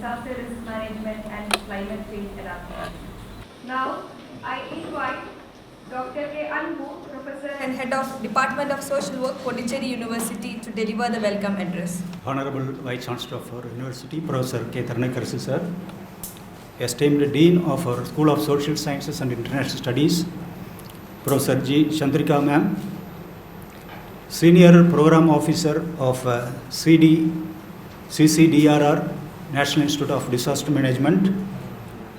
disaster risk management and climate change adaptation. Now, I invite Dr. K. Anbu, Professor and Head of Department of Social Work, Pondicherry University, to deliver the welcome address. Honorable Vice Chancellor of our University, Professor K. Tarnakarsu sir, esteemed Dean of our School of Social Sciences and International Studies, Professor G. Chandrika ma'am, Senior Program Officer of CCDRR, National Institute of Disaster Management,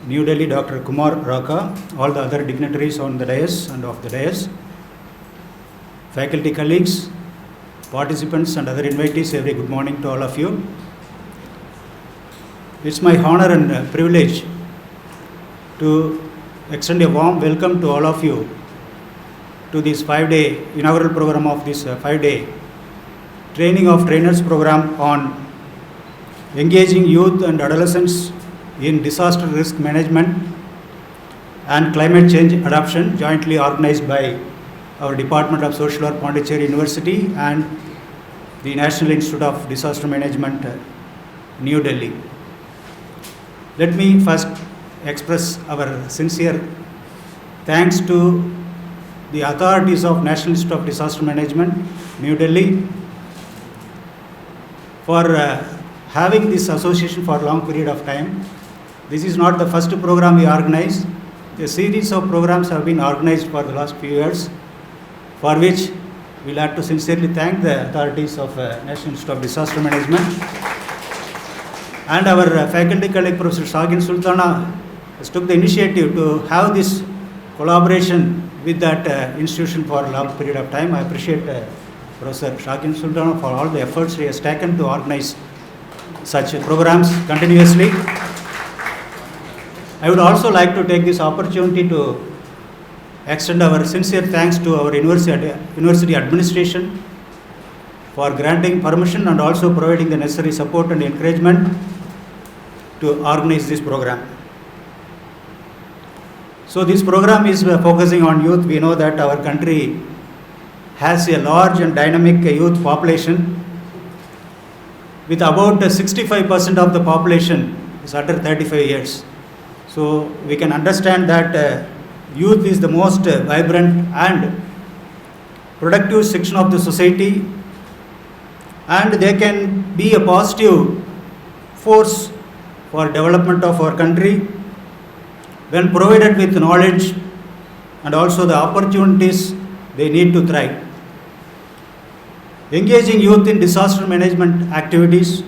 New Delhi, Dr. Kumar Raka, all the other dignitaries on the dais and off the dais, faculty colleagues, participants and other invitees, a very good morning to all of you. It's my honor and privilege to extend a warm welcome to all of you to this 5-day inaugural program of this 5-day training of trainers program on engaging youth and adolescents in disaster risk management and climate change adaptation, jointly organized by our Department of Social Work, Pondicherry University, and the National Institute of Disaster Management, New Delhi. Let me first express our sincere thanks to the authorities of National Institute of Disaster Management, New Delhi, for having this association for a long period of time. This is not the first program we organized. A series of programs have been organized for the last few years, for which we'll have to sincerely thank the authorities of National Institute of Disaster Management. And our faculty colleague, Professor Shagin Sultana, has took the initiative to have this collaboration with that institution for a long period of time. I appreciate Professor Shagin Sultana for all the efforts he has taken to organize such programs continuously. I would also like to take this opportunity to extend our sincere thanks to our university administration for granting permission and also providing the necessary support and encouragement to organize this program. So this program is focusing on youth. We know that our country has a large and dynamic youth population, with about 65% of the population is under 35 years. So we can understand that youth is the most vibrant and productive section of the society, and they can be a positive force for development of our country when provided with knowledge and also the opportunities they need to thrive. Engaging youth in disaster management activities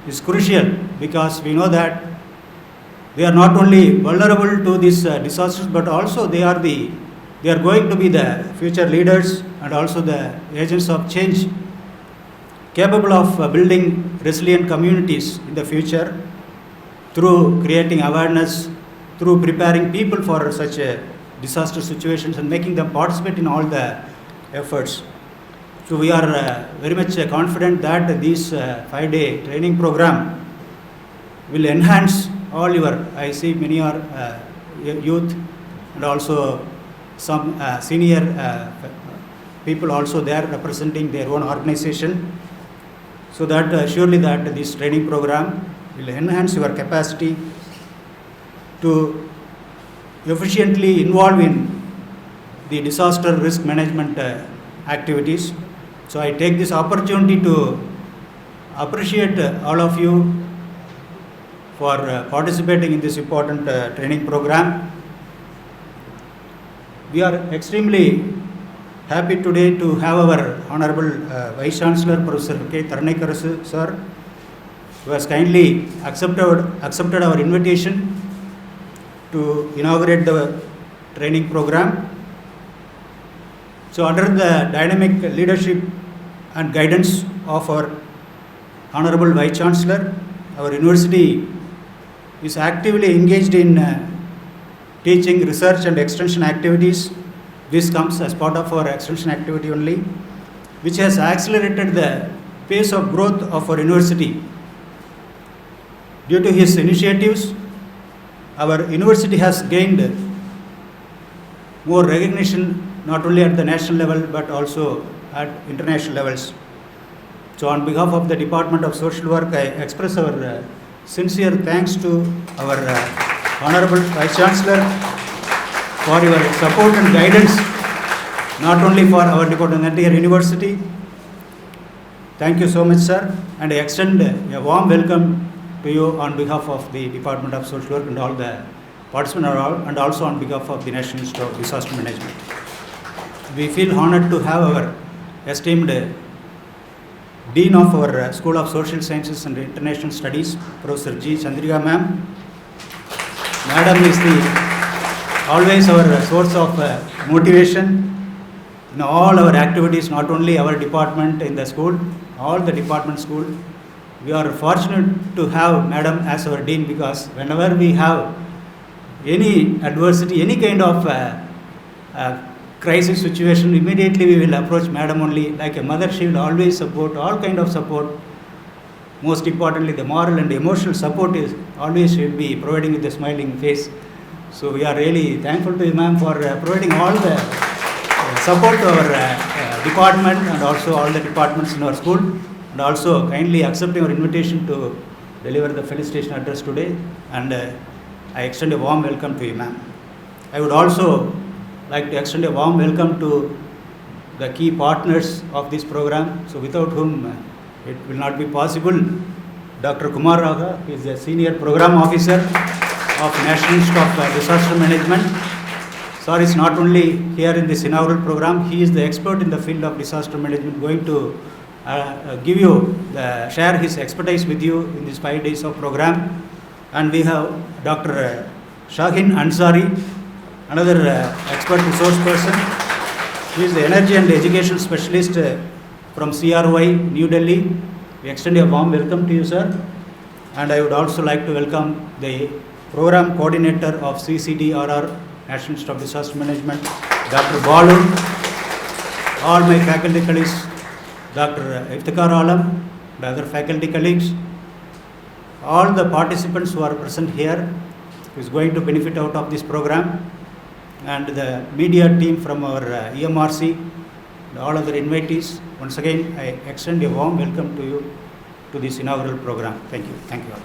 is crucial, because we know that they are not only vulnerable to these disasters, but also they are going to be the future leaders and also the agents of change, capable of building resilient communities in the future through creating awareness, through preparing people for such disaster situations and making them participate in all the efforts. So we are very much confident that this 5-day training program will enhance all your, I see many are youth and also some senior people also there representing their own organization. So that surely that this training program will enhance your capacity to efficiently involve in the disaster risk management activities. So I take this opportunity to appreciate all of you for participating in this important training program. We are extremely happy today to have our Honorable Vice Chancellor, Professor K. Tarnakarsu sir, who has kindly accepted our invitation to inaugurate the training program. So under the dynamic leadership and guidance of our Honorable Vice Chancellor, our university is actively engaged in teaching, research and extension activities. This comes as part of our extension activity only, which has accelerated the pace of growth of our university. Due to his initiatives, our university has gained more recognition not only at the national level but also at international levels. So on behalf of the Department of Social Work, I express our sincere thanks to our Honorable Vice Chancellor for your support and guidance, not only for our department, the entire university. Thank you so much, sir, and I extend a warm welcome to you on behalf of the Department of Social Work and all the participants, and also on behalf of the National Institute of Disaster Management. We feel honored to have our esteemed Dean of our School of Social Sciences and International Studies, Professor G. Chandrika ma'am. Madam is always our source of motivation in all our activities, not only our department in the school, all the department school. We are fortunate to have Madam as our Dean, because whenever we have any adversity, any kind of crisis situation, immediately we will approach Madam only. Like a mother, she will always support, all kind of support. Most importantly, the moral and emotional support is always she will be providing with a smiling face. So we are really thankful to you, ma'am, for providing all the support to our department and also all the departments in our school, and also kindly accepting our invitation to deliver the felicitation address today. And I extend a warm welcome to you, ma'am. I would also like to extend a warm welcome to the key partners of this program, so without whom it will not be possible. Dr. Kumar Raga is the Senior Program Officer of National Institute of Disaster Management. Sir is not only here in this inaugural program, he is the expert in the field of disaster management, going to share his expertise with you in these 5 days of program. And we have Dr. Shahin Ansari, another expert resource person. He is the Energy and Education Specialist from CRY, New Delhi. We extend a warm welcome to you, sir. And I would also like to welcome the Program Coordinator of CCDRR, National Institute of Disaster Management, Dr. Balu, all my faculty colleagues, Dr. Iftikhar Alam, the other faculty colleagues, all the participants who are present here, who is going to benefit out of this program, and the media team from our EMRC, and all other invitees. Once again, I extend a warm welcome to you to this inaugural program. Thank you. Thank you all.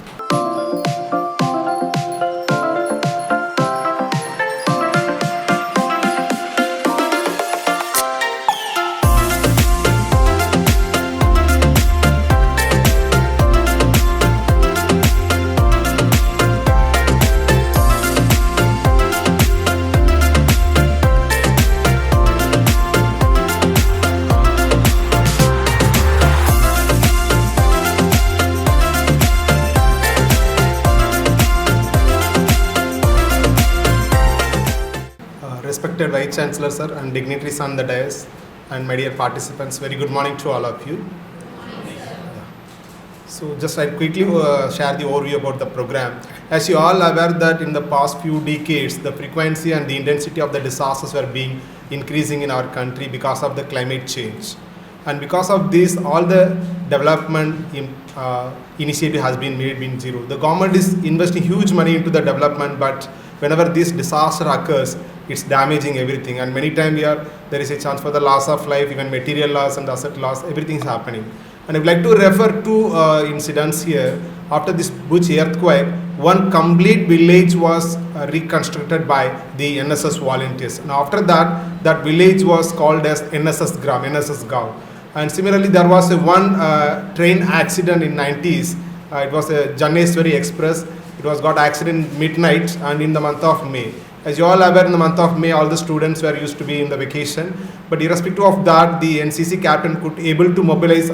Respected Vice Chancellor sir and dignitaries on the dais and my dear participants, very good morning to all of you. So just I'll quickly share the overview about the program. As you all are aware that in the past few decades, the frequency and the intensity of the disasters were being increasing in our country because of the climate change. And because of this, all the development initiative has been made in zero. The government is investing huge money into the development, but whenever this disaster occurs, it's damaging everything. And many times there is a chance for the loss of life, even material loss and asset loss, everything is happening. And I would like to refer to incidents here. After this Bhuj earthquake, one complete village was reconstructed by the NSS volunteers. And after that, that village was called as NSS Gram, NSS Gaon. And similarly, there was one train accident in 90s. It was a Janneswari Express. It was got accident midnight and in the month of May. As you all are aware, in the month of May, all the students were used to be in the vacation. But irrespective of that, the NCC captain could able to mobilize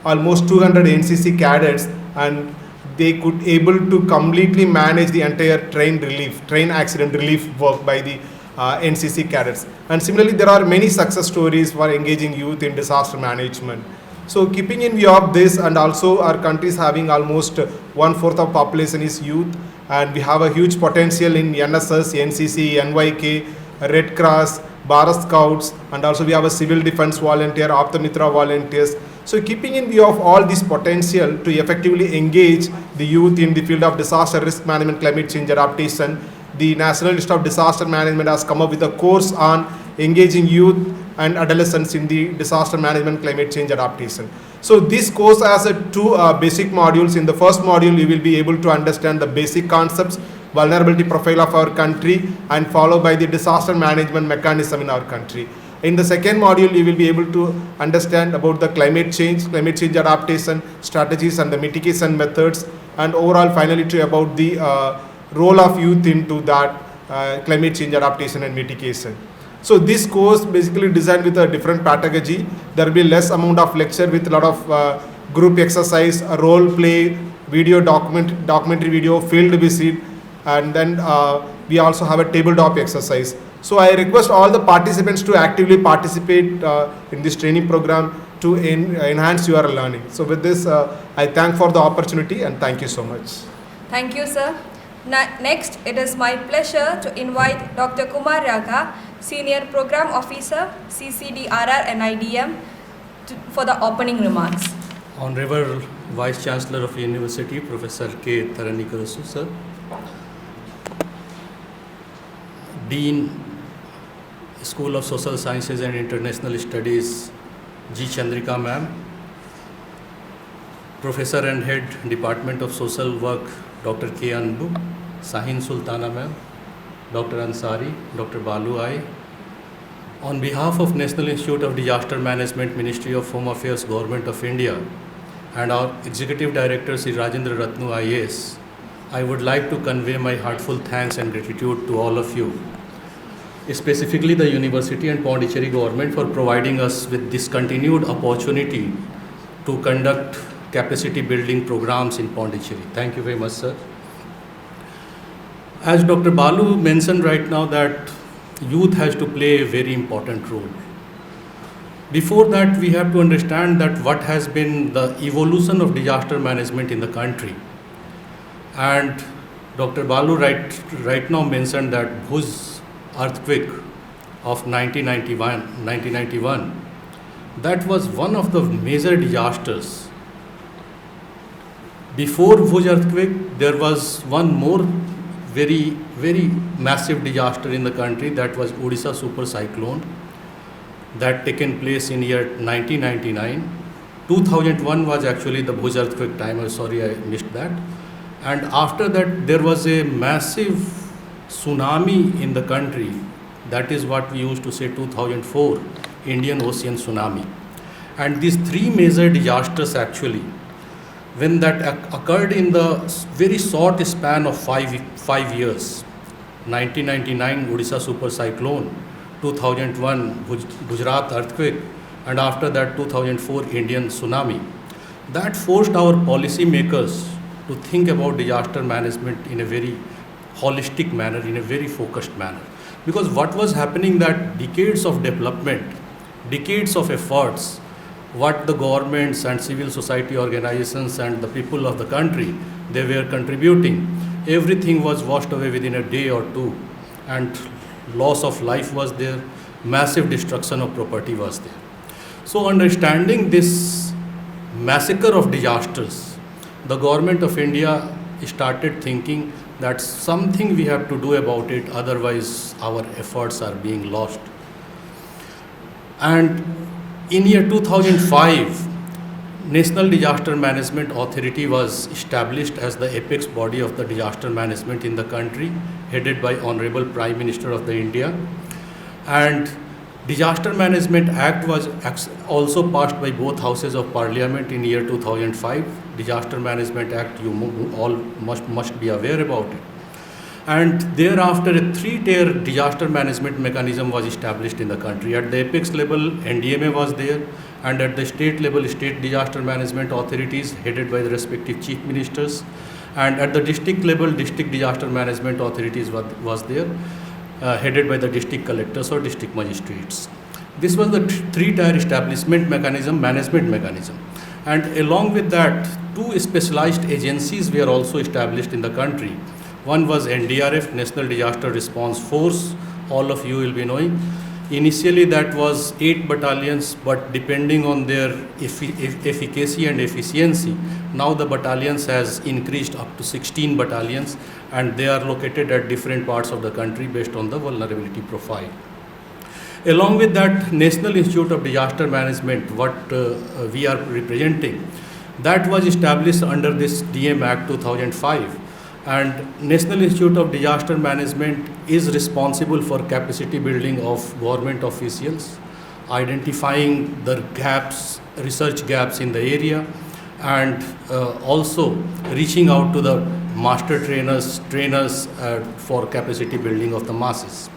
almost 200 NCC cadets, and they could able to completely manage the entire train accident relief work by the NCC cadets. And similarly, there are many success stories for engaging youth in disaster management. So keeping in view of this, and also our country is having almost 1/4 of population is youth, and we have a huge potential in NSS, NCC, NYK, Red Cross, Bharat Scouts, and also we have a civil defense volunteer, Aptamitra volunteers. So keeping in view of all this potential to effectively engage the youth in the field of disaster risk management, climate change adaptation, the National Institute of Disaster Management has come up with a course on engaging youth and adolescents in the disaster management, climate change adaptation. So this course has two basic modules. In the first module, you will be able to understand the basic concepts, vulnerability profile of our country, and followed by the disaster management mechanism in our country. In the second module, you will be able to understand about the climate change adaptation strategies and the mitigation methods, and overall finally to about the role of youth into that climate change adaptation and mitigation. So this course basically designed with a different pedagogy. There will be less amount of lecture with a lot of group exercise, a role play, documentary video, field visit, and then we also have a tabletop exercise. So I request all the participants to actively participate in this training program to enhance your learning. So with this, I thank for the opportunity and thank you so much. Thank you, sir. Next, it is my pleasure to invite Dr. Kumar Raga, Senior Program Officer, CCDRR and IDM, for the opening remarks. Honorable Vice Chancellor of University, Professor K. Taranikarusu, sir. Dean, School of Social Sciences and International Studies, G. Chandrika ma'am. Professor and Head, Department of Social Work, Dr. K. Anbu, Sahin Sultana ma'am, Dr. Ansari, Dr. Balu I. On behalf of National Institute of Disaster Management, Ministry of Home Affairs, Government of India, and our Executive Director, Sri Rajendra Ratnu IAS, I would like to convey my heartfelt thanks and gratitude to all of you, specifically the University and Pondicherry government, for providing us with this continued opportunity to conduct capacity building programs in Pondicherry. Thank you very much, sir. As Dr. Balu mentioned right now, that youth has to play a very important role. Before that, we have to understand that what has been the evolution of disaster management in the country. And Dr. Balu right now mentioned that Bhuj earthquake of 1991, that was one of the major disasters. Before Bhuj earthquake, there was one more very, very massive disaster in the country, that was Odisha super cyclone, that taken place in year 1999. 2001 was actually the Bhuj earthquake time. I'm sorry I missed that. And after that, there was a massive tsunami in the country. That is what we used to say 2004, Indian Ocean tsunami. And these three major disasters actually, when that occurred in the very short span of 5 years, 1999 Odisha super cyclone, 2001 Gujarat earthquake, and after that 2004 Indian tsunami, that forced our policy makers to think about disaster management in a very holistic manner, in a very focused manner. Because what was happening, that decades of development, decades of efforts, what the governments and civil society organizations and the people of the country, they were contributing, everything was washed away within a day or two, and loss of life was there, massive destruction of property was there. So understanding this massacre of disasters, the government of India started thinking that something we have to do about it, otherwise our efforts are being lost. And in year 2005, National Disaster Management Authority was established as the apex body of the disaster management in the country, headed by Honorable Prime Minister of the India. And Disaster Management Act was also passed by both houses of Parliament in year 2005. Disaster Management Act, you all must be aware about it. And thereafter, a 3-tier disaster management mechanism was established in the country. At the apex level, NDMA was there, and at the state level, state disaster management authorities headed by the respective chief ministers, and at the district level, district disaster management authorities was there, headed by the district collectors or district magistrates. This was the 3-tier establishment mechanism, management mechanism. And along with that, 2 specialized agencies were also established in the country. One was NDRF, National Disaster Response Force, all of you will be knowing. Initially that was 8 battalions, but depending on their efficacy and efficiency, now the battalions has increased up to 16 battalions, and they are located at different parts of the country based on the vulnerability profile. Along with that, National Institute of Disaster Management, what we are representing, that was established under this DM Act 2005. And National Institute of Disaster Management is responsible for capacity building of government officials, identifying the gaps, research gaps in the area, and also reaching out to the master trainers for capacity building of the masses.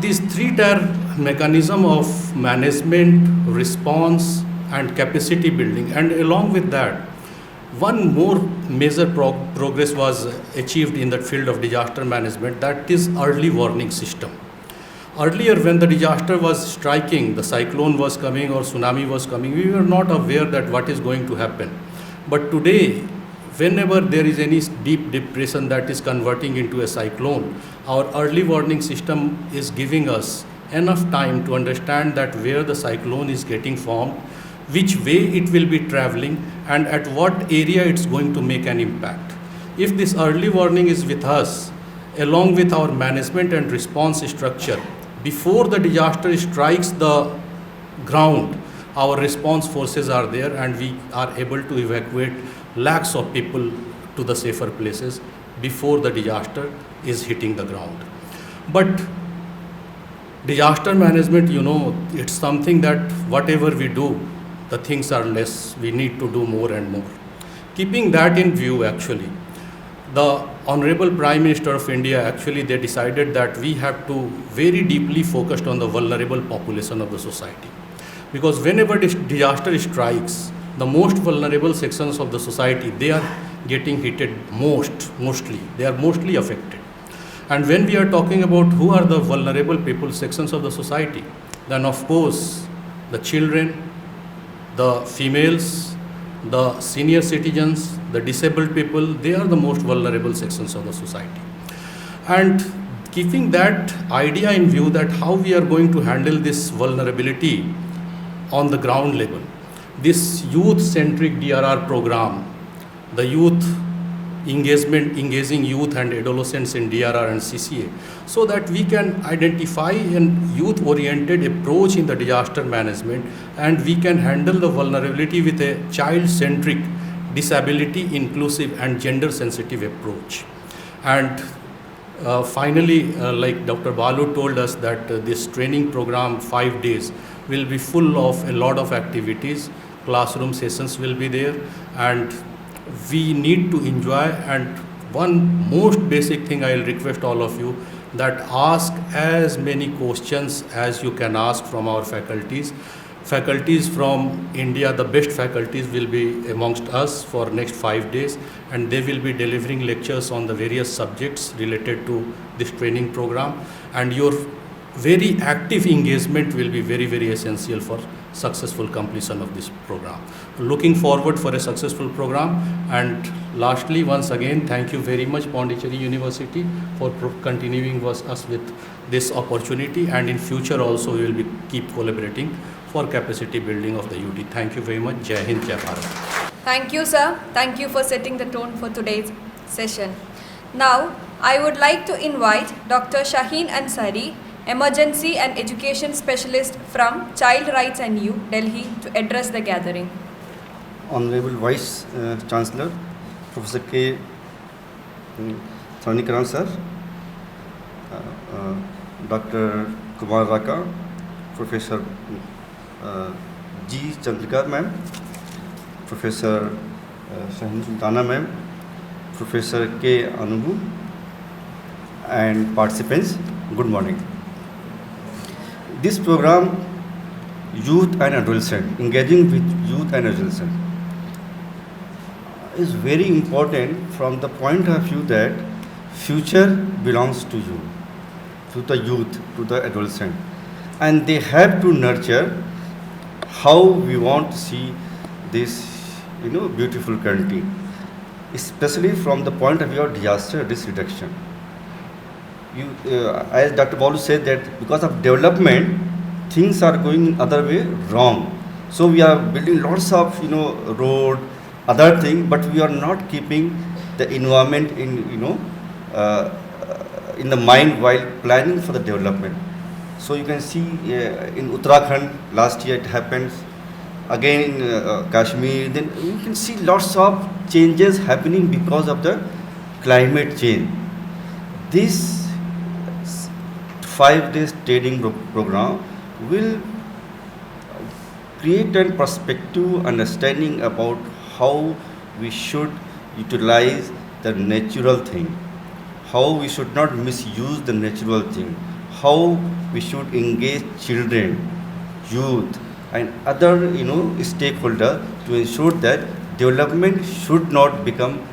This three-tier mechanism of management, response, and capacity building, and along with that, one more major progress was achieved in the field of disaster management, that is early warning system. Earlier, when the disaster was striking, the cyclone was coming or tsunami was coming, we were not aware that what is going to happen. But today, whenever there is any deep depression that is converting into a cyclone, our early warning system is giving us enough time to understand that where the cyclone is getting formed, which way it will be traveling, and at what area it's going to make an impact. If this early warning is with us, along with our management and response structure, before the disaster strikes the ground, our response forces are there and we are able to evacuate lakhs of people to the safer places before the disaster is hitting the ground. But disaster management, it's something that whatever we do, the things are less, we need to do more and more. Keeping that in view, actually, the Honorable Prime Minister of India, actually, they decided that we have to very deeply focus on the vulnerable population of the society. Because whenever this disaster strikes, the most vulnerable sections of the society, they are getting hit mostly. They are mostly affected. And when we are talking about who are the vulnerable people, sections of the society, then of course, the children, the females, the senior citizens, the disabled people, they are the most vulnerable sections of the society. And keeping that idea in view that how we are going to handle this vulnerability on the ground level, this youth-centric DRR program, the engaging youth and adolescents in DRR and CCA, so that we can identify a youth-oriented approach in the disaster management, and we can handle the vulnerability with a child-centric, disability-inclusive and gender-sensitive approach. And finally, like Dr. Balu told us that this training program, 5 days, will be full of a lot of activities. Classroom sessions will be there, and we need to enjoy. And one most basic thing I'll request all of you, that ask as many questions as you can ask from our faculties. Faculties from India, the best faculties will be amongst us for next 5 days, and they will be delivering lectures on the various subjects related to this training program, and your very active engagement will be very, very essential for successful completion of this program. Looking forward for a successful program. And lastly, once again, thank you very much Pondicherry University for continuing us with this opportunity, and in future also we will keep collaborating for capacity building of the UT. Thank you very much. Jai Hind, Jai Bharat. Thank you, sir. Thank you for setting the tone for today's session. Now, I would like to invite Dr. Shaheen Ansari, Emergency and Education Specialist from Child Rights and Youth, Delhi, to address the gathering. Honorable Vice Chancellor, Professor K. Thanikaran sir, Dr. Kumar Raka, Professor G. Chandrika ma'am, Professor Shahin Sultana ma'am, Professor K. Anubu, and participants, good morning. This program, Youth and Adolescent, engaging with youth and adolescent, is very important from the point of view that future belongs to you, to the youth, to the adolescent, and they have to nurture how we want to see this, beautiful country, especially from the point of view of disaster risk reduction. As Dr. Balu said, that because of development, things are going other way wrong. So we are building lots of road, other thing, but we are not keeping the environment in the mind while planning for the development. So you can see in Uttarakhand last year it happened, again in Kashmir, then you can see lots of changes happening because of the climate change. This 5 days training program will create a perspective understanding about how we should utilize the natural thing, how we should not misuse the natural thing, how we should engage children, youth, and other stakeholders to ensure that development should not become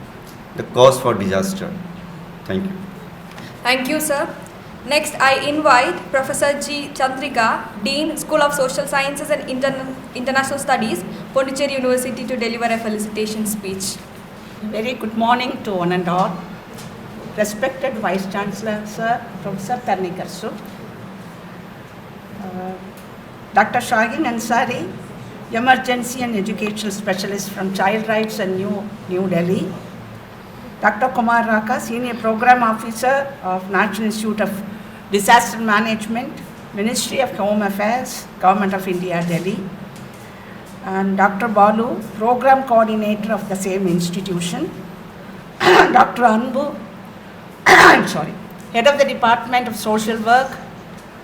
the cause for disaster. Thank you. Thank you, sir. Next, I invite Professor G. Chandrika, Dean, School of Social Sciences and International Studies, Pondicherry University, to deliver a felicitation speech. Very good morning to one and all. Respected Vice Chancellor, Sir, Professor Tarnikar Sir, Dr. Shagin Ansari, Emergency and Educational Specialist from Child Rights and New Delhi, Dr. Kumar Raka, Senior Program Officer of National Institute of Disaster Management, Ministry of Home Affairs, Government of India, Delhi, and Dr. Balu, Program Coordinator of the same institution, Dr. Anbu, Head of the Department of Social Work,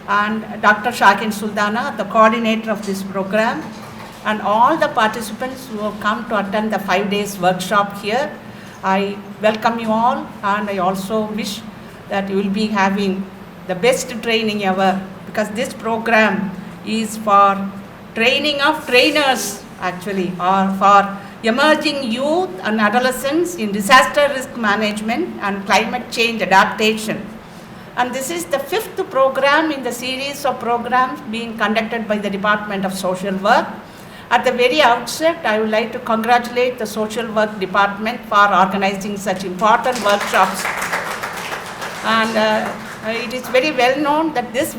and Dr. Shakin Sultana, the coordinator of this program, and all the participants who have come to attend the 5 days workshop here. I welcome you all, and I also wish that you will be having the best training ever, because this program is for training of trainers actually, or for emerging youth and adolescents in disaster risk management and climate change adaptation. And this is the 5th program in the series of programs being conducted by the Department of Social Work. At the very outset, I would like to congratulate the Social Work Department for organizing such important workshops. And it is very well known that this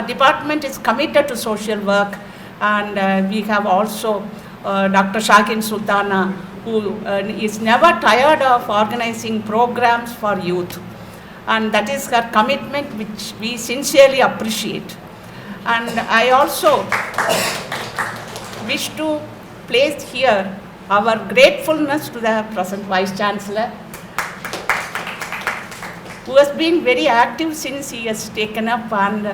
department is committed to social work, and we have also Dr. Shakin Sultana, who is never tired of organizing programs for youth. And that is her commitment, which we sincerely appreciate. And I also wish to place here our gratefulness to the present Vice Chancellor, who has been very active since he has taken up, and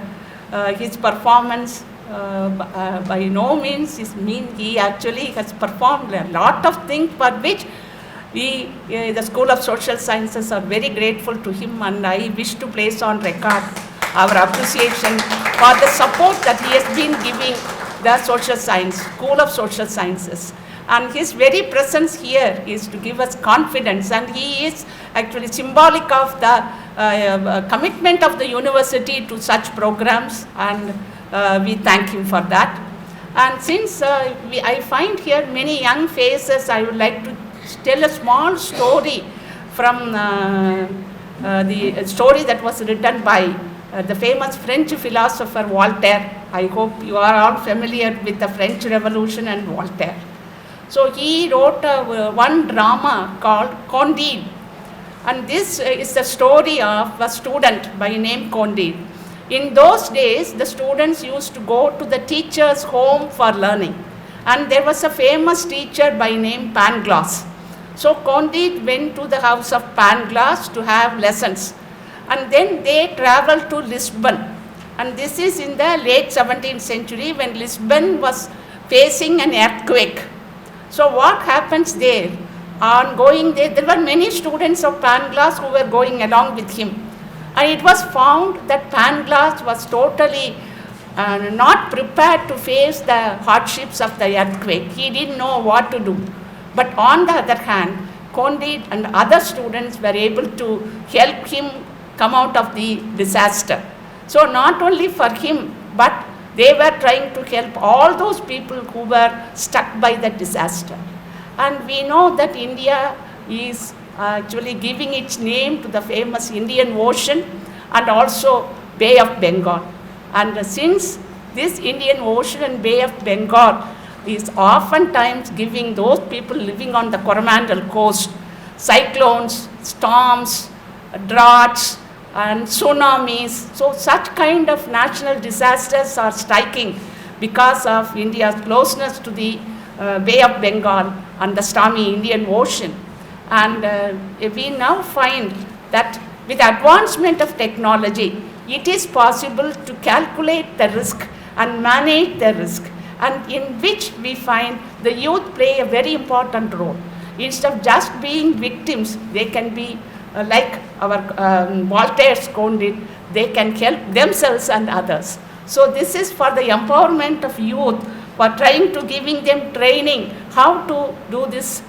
his performance by no means he actually has performed a lot of things for which we, the School of Social Sciences, are very grateful to him, and I wish to place on record our appreciation for the support that he has been giving the Social Science, School of Social Sciences. And his very presence here is to give us confidence, and he is actually symbolic of the commitment of the university to such programs, and we thank him for that. And since I find here many young faces, I would like to tell a small story from the story that was written by the famous French philosopher Voltaire. I hope you are all familiar with the French Revolution and Voltaire. So he wrote one drama called Candide, and this is the story of a student by name Candide. In those days, the students used to go to the teacher's home for learning, and there was a famous teacher by name Pangloss. So Candide went to the house of Pangloss to have lessons, and then they traveled to Lisbon, and this is in the late 17th century when Lisbon was facing an earthquake. So what happens there? On going there were many students of Pangloss who were going along with him, and it was found that Pangloss was totally not prepared to face the hardships of the earthquake. He didn't know what to do. But on the other hand, Candide and other students were able to help him come out of the disaster. So not only for him, but they were trying to help all those people who were stuck by the disaster. And we know that India is actually giving its name to the famous Indian Ocean and also Bay of Bengal. And since this Indian Ocean and Bay of Bengal is oftentimes giving those people living on the Coromandel coast cyclones, storms, droughts, and tsunamis. So such kind of national disasters are striking because of India's closeness to the Bay of Bengal and the stormy Indian Ocean. And we now find that with advancement of technology, it is possible to calculate the risk and manage the risk, and in which we find the youth play a very important role. Instead of just being victims, they can be like our Voltaire's cone did, they can help themselves and others. So this is for the empowerment of youth, for trying to giving them training how to do this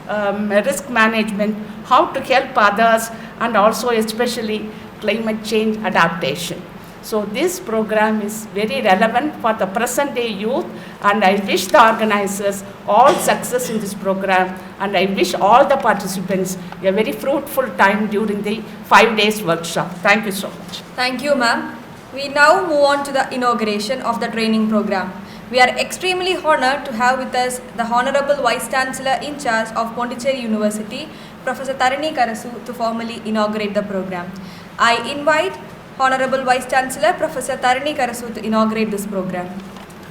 risk management, how to help others, and also especially climate change adaptation. So this program is very relevant for the present day youth, and I wish the organizers all success in this program, and I wish all the participants a very fruitful time during the 5 days workshop. Thank you so much. Thank you, ma'am. We now move on to the inauguration of the training program. We are extremely honored to have with us the Honorable Vice Chancellor in charge of Pondicherry University, Professor Tarini Karasu, to formally inaugurate the program. I invite Honorable Vice Chancellor Professor Tarini Karasu to inaugurate this program.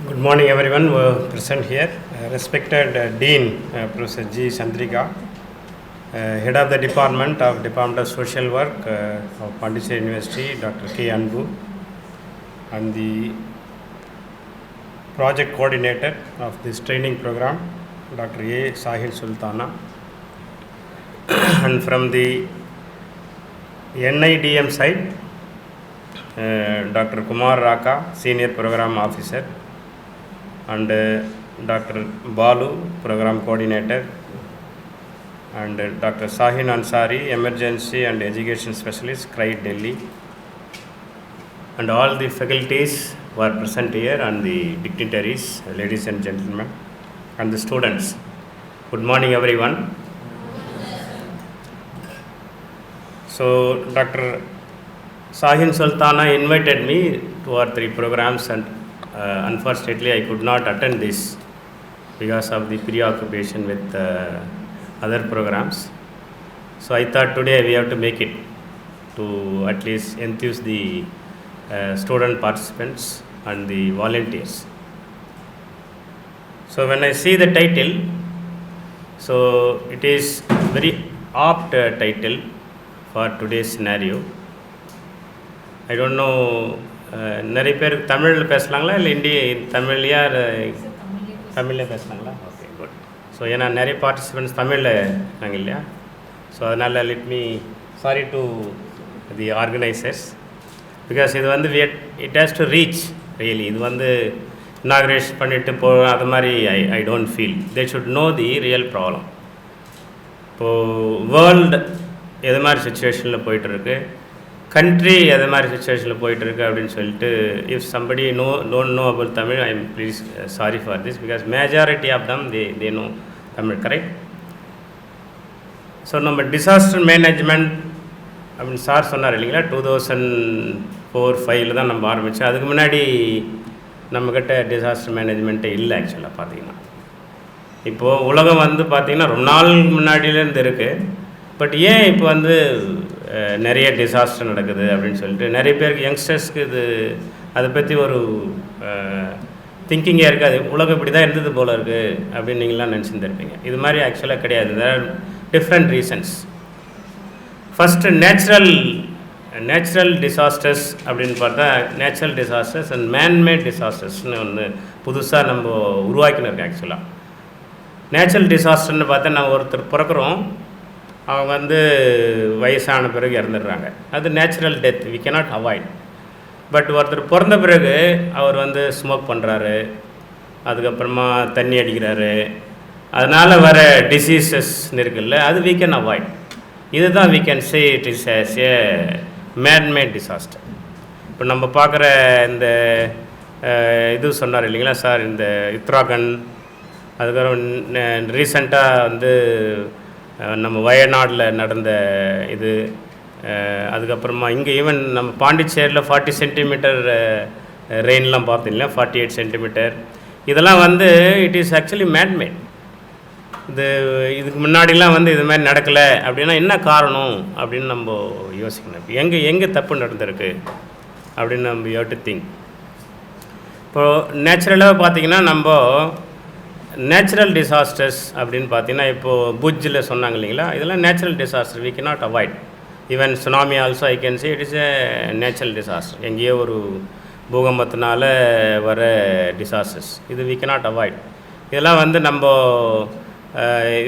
Good morning everyone who are present here. Respected Dean Professor G. Chandrika, Head of the Department of Social Work of Pondicherry University, Dr. K. Anbu, and the Project Coordinator of this training program, Dr. A. Sahil Sultana, and from the NIDM side, Dr. Kumar Raka, Senior Program Officer, and Dr. Balu, Program Coordinator, and Dr. Sahin Ansari, Emergency and Education Specialist, CRI Delhi, and all the faculties were present here, and the dignitaries, ladies and gentlemen, and the students. Good morning everyone. So Dr. Sahin Sultana invited me 2 or 3 programs, and unfortunately I could not attend this because of the preoccupation with other programs. So I thought today we have to make it to at least enthuse the student participants and the volunteers. So when I see the title, so it is very apt title for today's scenario. I don't know, நிறைய பேர் தமிழில் பேசலாங்களா இல்லை தமிழ்லையா தமிழில் பேசலாங்களா? Okay, good. So ஏன்னா நிறைய participants தமிழில் இருக்காங்க இல்லையா? ஸோ அதனால் let me sorry to the organisers, because இது வந்து it has to reach really. இது வந்து இனாக்ரேஷன் பண்ணிவிட்டு அது மாதிரி I don't feel. They should know the real problem. இப்போது வேர்ல்டு எது மாதிரி சுச்சுவேஷனில் போயிட்டுருக்கு, கண்ட்ரி எது மாதிரி சுச்சுவேஷனில் போயிட்டுருக்கு அப்படின்னு சொல்லிட்டு, if somebody don't know about Tamil, I am please sorry for this, because majority of them they know Tamil, correct? So நம்ம டிசாஸ்டர் மேனேஜ்மெண்ட் அப்படின்னு சார் சொன்னார் இல்லைங்களா, 2004-05 தான் நம்ம ஆரம்பித்தோம். அதுக்கு முன்னாடி நம்மக்கிட்ட டிசாஸ்டர் மேனேஜ்மெண்ட்டே இல்லை ஆக்சுவலாக பார்த்தீங்கன்னா. இப்போது உலகம் வந்து பார்த்திங்கன்னா ரொம்ப நாள் முன்னாடியிலேருந்து இருக்குது. பட் ஏன் இப்போ வந்து நிறைய டிசாஸ்டர் நடக்குது அப்படின்னு சொல்லிட்டு நிறைய பேருக்கு யங்ஸ்டர்ஸ்க்கு இது அதை பற்றி ஒரு திங்கிங்கே இருக்காது. உலகம் இப்படி தான் இருந்தது போல் இருக்குது அப்படின்னு நீங்களாம் நினச்சிருந்துருப்பீங்க. இது மாதிரி ஆக்சுவலாக கிடையாது. There are different reasons. First natural disasters அப்படின்னு பார்த்தா, நேச்சுரல் டிசாஸ்டர்ஸ் அண்ட் மேன்மேட் டிசாஸ்டர்ஸ்னு ஒன்று புதுசாக நம்ம உருவாக்கின்னு இருக்கோம். ஆக்சுவலாக நேச்சுரல் டிசாஸ்டர்னு பார்த்தா, நம்ம ஒருத்தர் பிறக்கிறோம், அவங்க வந்து வயசான பிறகு இறந்துடுறாங்க, அது natural death, we cannot avoid. But ஒருத்தர் பிறந்த பிறகு அவர் வந்து ஸ்மோக் பண்ணுறாரு, அதுக்கப்புறமா தண்ணி அடிக்கிறாரு, அதனால் வர டிசீசஸ் இருக்குல்ல, அது வி கேன் அவாய்ட். இதுதான் we can say it is as a manmade disaster. இப்போ நம்ம பார்க்குற இந்த இது சொன்னார் இல்லைங்களா சார், இந்த உத்தராகண்ட், அதுக்கப்புறம் ரீசெண்டாக வந்து நம்ம வயநாடில் நடந்த இது, அதுக்கப்புறமா இங்கே ஈவன் நம்ம பாண்டிச்சேரியில் 40 சென்டிமீட்டர் ரெயின்லாம் பார்த்தீங்களா, 48 சென்டிமீட்டர். இதெல்லாம் வந்து இட் இஸ் ஆக்சுவலி மேன்மேட். இதுக்கு முன்னாடிலாம் வந்து இது மாதிரி நடக்கலை அப்படின்னா என்ன காரணம் அப்படின்னு நம்ம யோசிக்கணும். இப்போ எங்கே தப்பு நடந்திருக்கு அப்படின்னு நம்ம யூ ஹேவ் டு திங்க். இப்போது நேச்சுரலாக பார்த்திங்கன்னா நம்ம நேச்சுரல் டிசாஸ்டர்ஸ் அப்படின்னு பார்த்தீங்கன்னா இப்போது புஜ்ஜில் சொன்னாங்க இல்லைங்களா, இதெல்லாம் natural disaster we cannot avoid. Even tsunami also I can say it is a natural disaster. எங்கேயோ ஒரு பூகம்பத்தினால வர டிசாஸ்டர்ஸ், இது வி cannot அவாய்ட். இதெல்லாம் வந்து நம்ம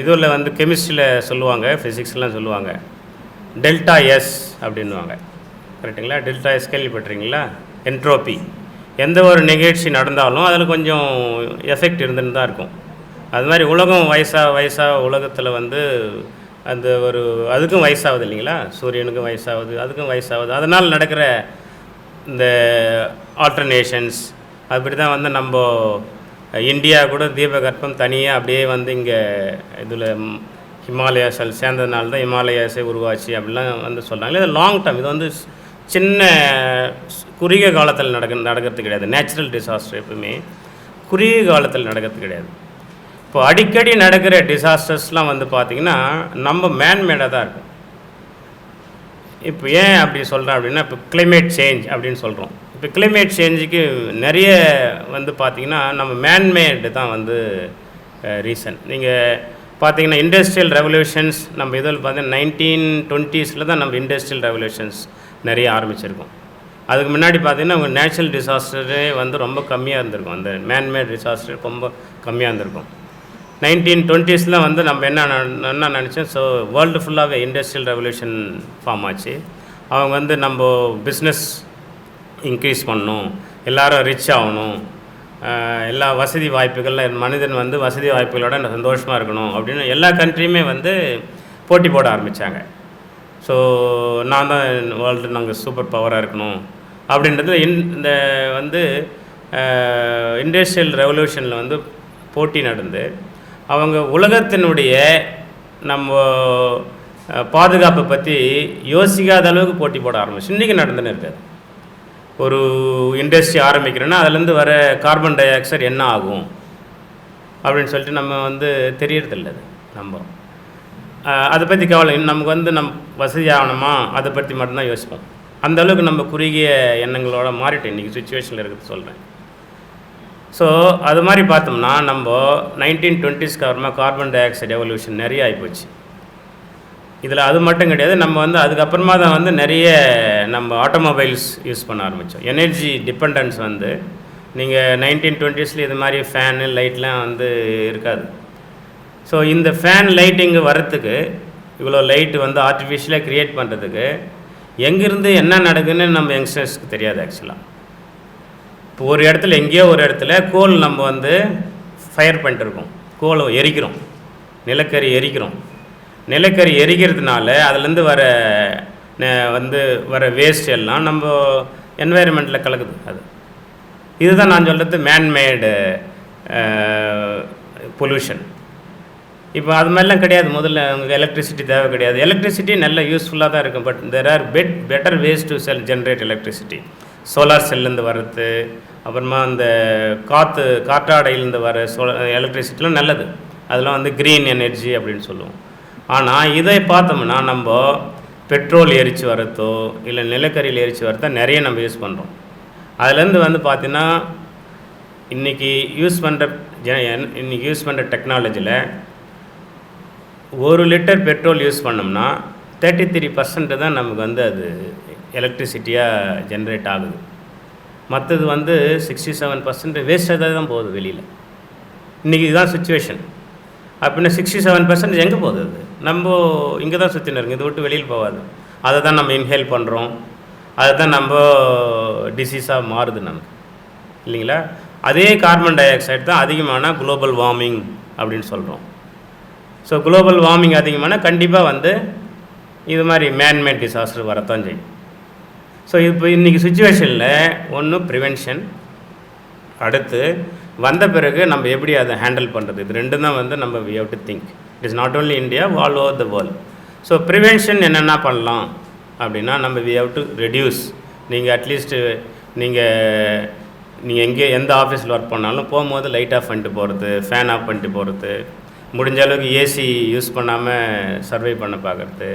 இதில் வந்து கெமிஸ்ட்ரியில் சொல்லுவாங்க, ஃபிசிக்ஸ்லாம் சொல்லுவாங்க, டெல்டா எஸ் அப்படின்வாங்க. கரெக்டுங்களா? டெல்டா எஸ் கேள்விப்பட்டிருக்கீங்களா? என்ட்ரோபி. எந்த ஒரு நிகழ்ச்சி நடந்தாலும் அதில் கொஞ்சம் எஃபெக்ட் இருந்துன்னு தான் இருக்கும். அது மாதிரி உலகம் வயசாக உலகத்தில் வந்து அந்த ஒரு அதுக்கும் வயசாகுது இல்லைங்களா, சூரியனுக்கும் வயசாகுது, அதுக்கும் வயசாகுது. அதனால் நடக்கிற இந்த ஆல்டர்னேஷன்ஸ் அப்படி தான் வந்து நம்ம இந்தியா கூட தீபகற்பம் தனியாக அப்படியே வந்து இங்கே இதில் ஹிமாலயாஸில் சேர்ந்ததுனால தான் ஹிமாலயாஸே உருவாச்சு அப்படிலாம் வந்து சொல்கிறாங்க. இது லாங் டேர்ம், இது வந்து சின்ன குறுகிய காலத்தில் நடக்கிறது கிடையாது. நேச்சுரல் டிசாஸ்டர் எப்பவுமே குறுகிய காலத்தில் நடக்கிறது கிடையாது. இப்போ அடிக்கடி நடக்கிற டிசாஸ்டர்ஸ்லாம் வந்து பார்த்திங்கன்னா நம்ம மேன்மேடாக தான் இருக்கும். இப்போ ஏன் அப்படி சொல்கிறேன் அப்படின்னா, இப்போ கிளைமேட் சேஞ்ச் அப்படின்னு சொல்கிறோம். இப்போ கிளைமேட் சேஞ்சுக்கு நிறைய வந்து பார்த்திங்கன்னா நம்ம மேன்மேடு தான் வந்து ரீசன். நீங்கள் பார்த்திங்கன்னா இண்டஸ்ட்ரியல் ரெவல்யூஷன்ஸ் நம்ம இதில் பார்த்தீங்கன்னா 1920s தான் நம்ம இண்டஸ்ட்ரியல் ரெவல்யூஷன்ஸ் நிறைய ஆரம்பிச்சிருக்கோம். அதுக்கு முன்னாடி பார்த்திங்கன்னா உங்கள் நேச்சுரல் டிசாஸ்டரே வந்து ரொம்ப கம்மியாக இருந்திருக்கும். அந்த மேன்மேட் டிசாஸ்டர் ரொம்ப கம்மியாக இருந்திருக்கும். 1920s வந்து நம்ம என்ன நினச்சோம், ஸோ வேர்ல்டு ஃபுல்லாகவே இண்டஸ்ட்ரியல் ரெவல்யூஷன் ஃபார்ம் ஆச்சு. அவங்க வந்து நம்ம பிஸ்னஸ் இன்க்ரீஸ் பண்ணணும், எல்லோரும் ரிச் ஆகணும், எல்லா வசதி வாய்ப்புகளில் மனிதன் வந்து வசதி வாய்ப்புகளோட சந்தோஷமாக இருக்கணும் அப்படின்னு எல்லா கண்ட்ரியுமே வந்து போட்டி போட ஆரம்பித்தாங்க. ஸோ நான் தான் வேர்ல்டு நாங்கள் சூப்பர் பவராக இருக்கணும் அப்படின்றது இந்த வந்து இண்டஸ்ட்ரியல் ரெவல்யூஷனில் வந்து போட்டி நடந்து அவங்க உலகத்தினுடைய நம்ம பாதுகாப்பை பற்றி யோசிக்காத அளவுக்கு போட்டி போட ஆரம்பிச்சு. இன்றைக்கி நடந்துன்னு இருக்காது. ஒரு இண்டஸ்ட்ரி ஆரம்பிக்கிறோன்னா அதுலேருந்து வர கார்பன் டை ஆக்சைடு என்ன ஆகும் அப்படின்னு சொல்லிட்டு நம்ம வந்து தெரியறதில்லை. நம்ம அதை பற்றி கவலை, நமக்கு வந்து வசதி ஆகணுமா அதை பற்றி மட்டும்தான் யோசிப்போம். அந்தளவுக்கு நம்ம குறுகிய எண்ணங்களோட மாறிட்டோம் இன்றைக்கி சுச்சுவேஷனில் இருக்கிறது சொல்கிறேன். ஸோ அது மாதிரி பார்த்தோம்னா நம்ம 1920s அப்புறமா கார்பன் டை ஆக்சைடு எவல்யூஷன் நிறைய ஆகிப்போச்சு. இதில் அது மட்டும் கிடையாது, நம்ம வந்து அதுக்கப்புறமா தான் வந்து நிறைய நம்ம ஆட்டோமொபைல்ஸ் யூஸ் பண்ண ஆரம்பித்தோம். எனர்ஜி டிபெண்டன்ஸ் வந்து நீங்கள் 1920s இது மாதிரி ஃபேனு லைட்லாம் வந்து இருக்காது. ஸோ இந்த ஃபேன் லைட்டிங்கு வரத்துக்கு இவ்வளோ லைட்டு வந்து ஆர்டிஃபிஷியலாக க்ரியேட் பண்ணுறதுக்கு எங்கேருந்து என்ன நடக்குதுன்னு நம்ம யங்ஸ்டர்ஸ்க்கு தெரியாது ஆக்சுவலாக. இப்போ ஒரு இடத்துல எங்கேயோ ஒரு இடத்துல கோல் நம்ம வந்து ஃபயர் பண்ணிட்டுருக்கோம், கோலை எரிக்கிறோம், நிலக்கரி எரிக்கிறோம். நிலக்கரி எரிக்கிறதுனால அதுலேருந்து வர வேஸ்ட் எல்லாம் நம்ம என்வாயர்மெண்ட்டில் கலக்குது. இதுதான் நான் சொல்கிறது மேன்மேடு பொல்யூஷன். இப்போ அது மாதிரிலாம் கிடையாது. முதல்ல உங்களுக்கு எலக்ட்ரிசிட்டி தேவை கிடையாது. எலக்ட்ரிசிட்டி நல்ல யூஸ்ஃபுல்லாக தான் இருக்கும். But there are better ways to generate electricity. Solar செல்லேருந்து வர்றது, அப்புறமா அந்த காற்றாடையிலேருந்து வர எலக்ட்ரிசிட்டிலாம் நல்லது. அதெல்லாம் வந்து க்ரீன் எனர்ஜி அப்படின்னு சொல்லுவோம். ஆனால் இதை பார்த்தோம்னா நம்ம பெட்ரோல் எரித்து வரத்தோ இல்லை நிலக்கரியில் எரித்து வரத்தோ நிறைய நம்ம யூஸ் பண்ணுறோம். அதுலேருந்து வந்து பார்த்திங்கன்னா இன்றைக்கி யூஸ் பண்ணுற டெக்னாலஜியில் 1 லிட்டர் பெட்ரோல் யூஸ் பண்ணோம்னா 33% தான் நமக்கு வந்து அது எலக்ட்ரிசிட்டியாக ஜென்ரேட் ஆகுது. மற்றது வந்து 67% வேஸ்ட்டாக தான் போகுது வெளியில். இன்றைக்கி இதுதான் சுச்சுவேஷன். அப்படின்னா 67% எங்கே போகுது? அது நம்ம இங்கே தான் சுற்றின்னு இருக்குங்க, இதை விட்டு வெளியில் போகாது. அதை தான் நம்ம இன்ஹேல் பண்ணுறோம், அதை தான் நம்ம டிசீஸாக மாறுது நமக்கு, இல்லைங்களா? அதே கார்பன் டை ஆக்சைடு தான் அதிகமான குளோபல் வார்மிங் அப்படின்னு சொல்கிறோம். ஸோ குளோபல் வார்மிங் அதிகமான கண்டிப்பாக வந்து இது மாதிரி மேன்மேட் டிசாஸ்டர் வரத்தான் செய்யும். ஸோ இப்போ இன்றைக்கி சுச்சுவேஷனில் ஒன்று ப்ரிவென்ஷன், அடுத்து வந்த பிறகு நம்ம எப்படி அதை ஹேண்டில் பண்ணுறது, இது ரெண்டும் தான் வந்து நம்ம we have to think. It is not only India, all over the world. So prevention என்னென்ன பண்ணலாம் அப்படின்னா, நம்ம வி ஹவ் டு ரெடியூஸ். நீங்கள் அட்லீஸ்ட்டு நீங்கள் எங்கே எந்த ஆஃபீஸில் ஒர்க் பண்ணாலும் போகும்போது லைட் ஆஃப் பண்ணிட்டு போகிறது, ஃபேன் ஆஃப் பண்ணிட்டு போகிறது, முடிஞ்ச அளவுக்கு ஏசி யூஸ் பண்ணாமல் சர்வை பண்ண பார்க்குறது,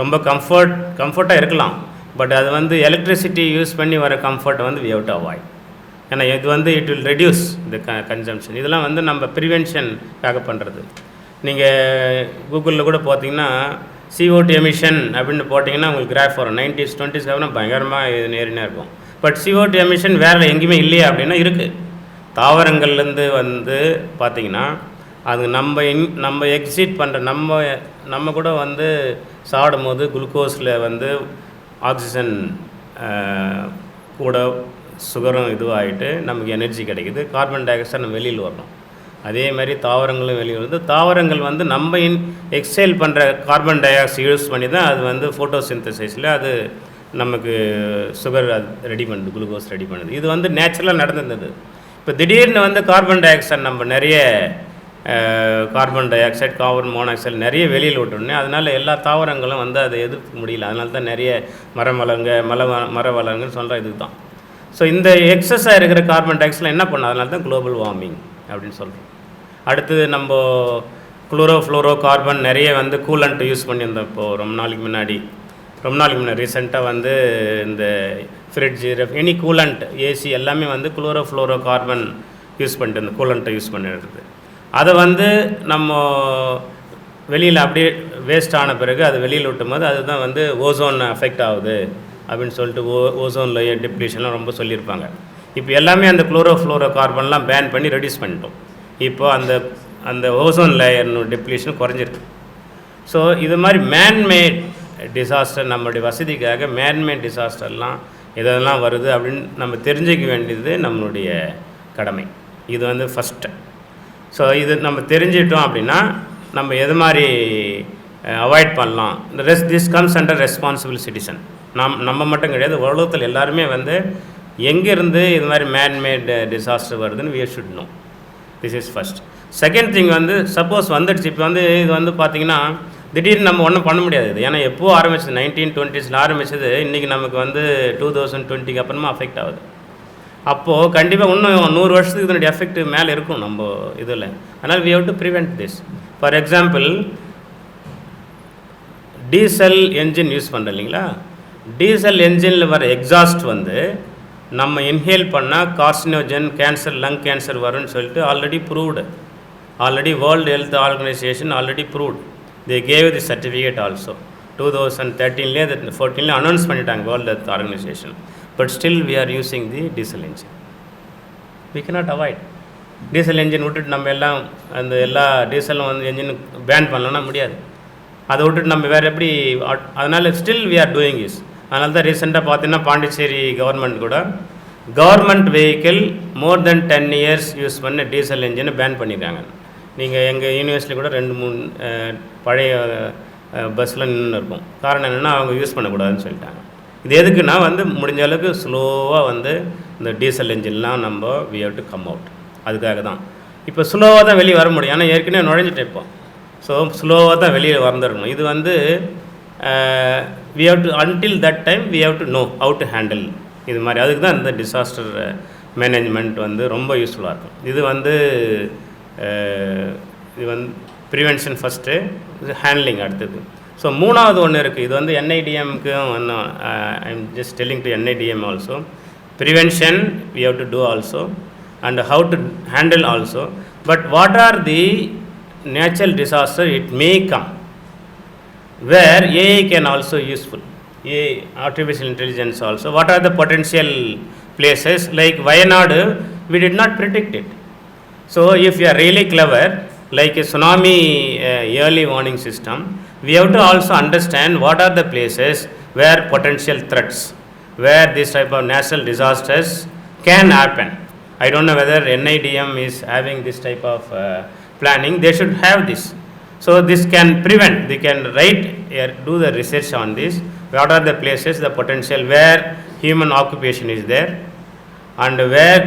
ரொம்ப கம்ஃபர்ட்டாக இருக்கலாம். பட் அது வந்து எலக்ட்ரிசிட்டி யூஸ் பண்ணி வர கம்ஃபர்ட்டை வந்து வி ஹவ் டு அவாய்ட். ஏன்னா இது வந்து it will reduce the consumption. இதெல்லாம் வந்து நம்ம ப்ரிவென்ஷனுக்காக பண்ணுறது. நீங்கள் கூகுளில் கூட பார்த்தீங்கன்னா CO2 எமிஷன் அப்படின்னு போட்டிங்கன்னா உங்களுக்கு கிராஃப் வரும். 90s 20s பயங்கரமாக இது நேரினா இருக்கும். பட் CO2 எமிஷன் வேறு எங்கேயுமே இல்லையா அப்படின்னா இருக்குது. தாவரங்கள்லேருந்து வந்து பார்த்திங்கன்னா அது நம்ம எக்ஸிட் பண்ணுற நம்ம கூட வந்து சாப்பிடும் போது குளுக்கோஸில் வந்து ஆக்சிஜன் கூட சுகரும் இதுவாகிட்டு நமக்கு எனர்ஜி கிடைக்குது. கார்பன் டை ஆக்சைடு நம்ம வெளியில் வரணும். அதே மாதிரி தாவரங்களும் வெளியே வருது. தாவரங்கள் வந்து நம்ம எக்ஸைல் பண்ணுற கார்பன் டை ஆக்சைடு யூஸ் பண்ணி தான் அது வந்து ஃபோட்டோசிந்தசைஸில் அது நமக்கு சுகர் அது ரெடி பண்ணுது, குளுக்கோஸ் ரெடி பண்ணுது. இது வந்து நேச்சுரலாக நடந்திருந்தது. இப்போ திடீர்னு வந்து கார்பன் டை ஆக்சைடு நம்ம நிறைய carbon di oxide, carbon monoxide நிறைய வெளியில் விட்டோடனே அதனால் எல்லா தாவரங்களும் வந்து அதை எதிர்க்க முடியல. அதனால தான் நிறைய மர வளருங்கன்னு சொல்கிற இதுக்கு தான். ஸோ இந்த எக்ஸஸாக இருக்கிற கார்பன் டை ஆக்சைடு என்ன பண்ண, அதனால தான் குளோபல் வார்மிங் அப்படின்னு சொல்கிறோம். அடுத்தது நம்ம குளோரோ கார்பன் நிறைய வந்து கூலண்ட் யூஸ் பண்ணியிருந்தோம். இப்போது ரொம்ப நாளைக்கு முன்னாடி ரீசெண்டாக வந்து இந்த ஃப்ரிட்ஜு, எனி கூலண்ட், ஏசி எல்லாமே வந்து குளோரோ கார்பன் யூஸ் பண்ணிட்டு இருந்தோம், கூலண்ட்டை யூஸ் பண்ணிடுறது. அதை வந்து நம்ம வெளியில் அப்படியே வேஸ்ட் ஆன பிறகு அது வெளியில் விட்டும் போது அதுதான் வந்து ஓசோன் அஃபெக்ட் ஆகுது அப்படின்னு சொல்லிட்டு ஓசோன் லேயர் டிப்ளீஷன்லாம் ரொம்ப சொல்லியிருப்பாங்க. இப்போ எல்லாமே அந்த குளோரோ கார்பன்லாம் பேன் பண்ணி ரெடியூஸ் பண்ணிட்டோம். இப்போ அந்த ஓசோன் லேயர் டிப்ளீஷன் குறைஞ்சிருக்கு. ஸோ இது மாதிரி மேன்மேட் டிசாஸ்டர், நம்மளுடைய வசதிக்காக மேன்மேட் டிசாஸ்டர்லாம் இதெல்லாம் வருது அப்படின்னு நம்ம தெரிஞ்சிக்க வேண்டியது நம்மளுடைய கடமை. இது வந்து ஃபஸ்ட்டு. ஸோ இது நம்ம தெரிஞ்சிட்டோம் அப்படின்னா நம்ம எது மாதிரி அவாய்ட் பண்ணலாம். இந்த this comes under responsible citizen. நம்ம மட்டும் கிடையாது, உலகத்தில் எல்லாருமே வந்து எங்கேருந்து இது மாதிரி மேன்மேட் டிசாஸ்டர் வருதுன்னு we should know. This is first. Second thing வந்து சப்போஸ் வந்துடுச்சு, இப்போ வந்து இது வந்து பார்த்திங்கன்னா திடீர்னு நம்ம ஒன்றும் பண்ண முடியாது. இது ஏன்னா எப்போ ஆரம்பிச்சது, 1920s ஆரம்பிச்சது, இன்றைக்கி நமக்கு வந்து 2020 அப்புறமா அஃபெக்ட் ஆகுது. அப்போது கண்டிப்பாக இன்னும் 100 வருஷத்துக்கு இதனுடைய எஃபெக்ட் மேலே இருக்கும் நம்ம இதில். அதனால் we have to prevent this. For example diesel engine use பண்ணுறோம் இல்லைங்களா, டீசல் என்ஜினில் வர எக்ஸாஸ்ட் வந்து நம்ம இன்ஹேல் பண்ணால் கார்சினோஜன், கேன்சர், லங் கேன்சர் வரும்னு சொல்லிட்டு already world health organisation already proved. They gave the certificate also. 2013 14 announce பண்ணிட்டாங்க world health organisation. But still we are using the diesel engine. We cannot avoid. Diesel engine விட்டுட்டு நம்ம எல்லாம் அந்த எல்லா டீசலும் வந்து engine pan பண்ணலன்னா முடியாது. அதை விட்டுட்டு நம்ம வேறு எப்படி, அதனால் still we are doing is. அதனால தான் ரீசெண்டாக பார்த்தீங்கன்னா பாண்டிச்சேரி கவர்மெண்ட் கூட government vehicle more then 10 years use பண்ண டீசல் என்ஜினை பேன் பண்ணியிருக்காங்க. நீங்கள் எங்கள் யூனிவர்சிட்டி கூட 2-3 பழைய பஸ்ஸில் நின்று இருக்கும். காரணம் என்னென்னா அவங்க யூஸ் பண்ணக்கூடாதுன்னு சொல்லிட்டாங்க. இது எதுக்குன்னா வந்து முடிஞ்ச அளவுக்கு ஸ்லோவாக வந்து இந்த டீசல் என்ஜின்லாம் நம்ம we have to come out. அதுக்காக தான் இப்போ ஸ்லோவாக தான் வெளியே வர முடியும். ஆனால் ஏற்கனவே நுழைஞ்சிட்டேன் இப்போ. ஸோ ஸ்லோவாக தான் வெளியே வந்துடணும். இது வந்து we have to, until that time we have to know how to handle இது மாதிரி. அதுக்கு தான் இந்த டிசாஸ்டர் மேனேஜ்மெண்ட் வந்து ரொம்ப யூஸ்ஃபுல்லாக இருக்கும். இது வந்து ப்ரிவென்ஷன் ஃபஸ்ட்டு, இது ஹேண்ட்லிங் அடுத்தது. ஸோ மூணாவது ஒன்று இருக்குது. இது வந்து NIDMக்கும் இன்னும் I am just telling to NIDM also. Prevention we have to do also and how to handle also. But what are the natural disaster it may come where AI can also useful, AI, artificial intelligence also. What are the potential places like Wayanad, we did not predict it. So if you are really clever, like a tsunami early warning system, we have to also understand what are the places where potential threats, where this type of natural disasters can happen. I don't know whether NIDM is having this type of planning. They should have this. So this can prevent, they can do the research on this. What are the places, the potential where human occupation is there and where